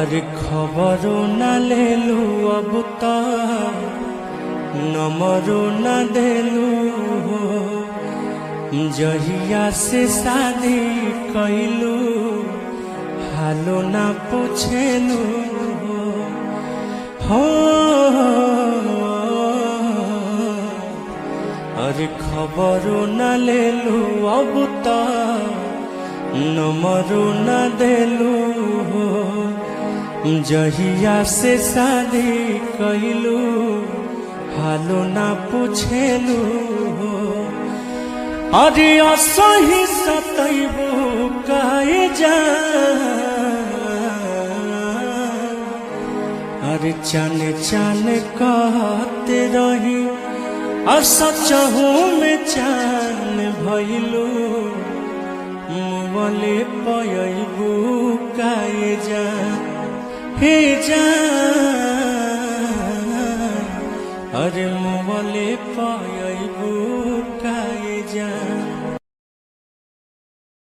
अरे खबरो न लेलू अब तो नंबरो न देलू जहिया से शादी कैलू हालो न पूछेलू हो अरे खबरो न लेलू अब तो नंबरो न देलू जहिया से शादी कैलू हालो ना पूछेलू अरे असही सतैबू काहे जा अरे चाने चाने कहते रही असचहू में चान भइलू मुवले पयबू काहे जा हे जान अरे मुवले पयबू काहे जान।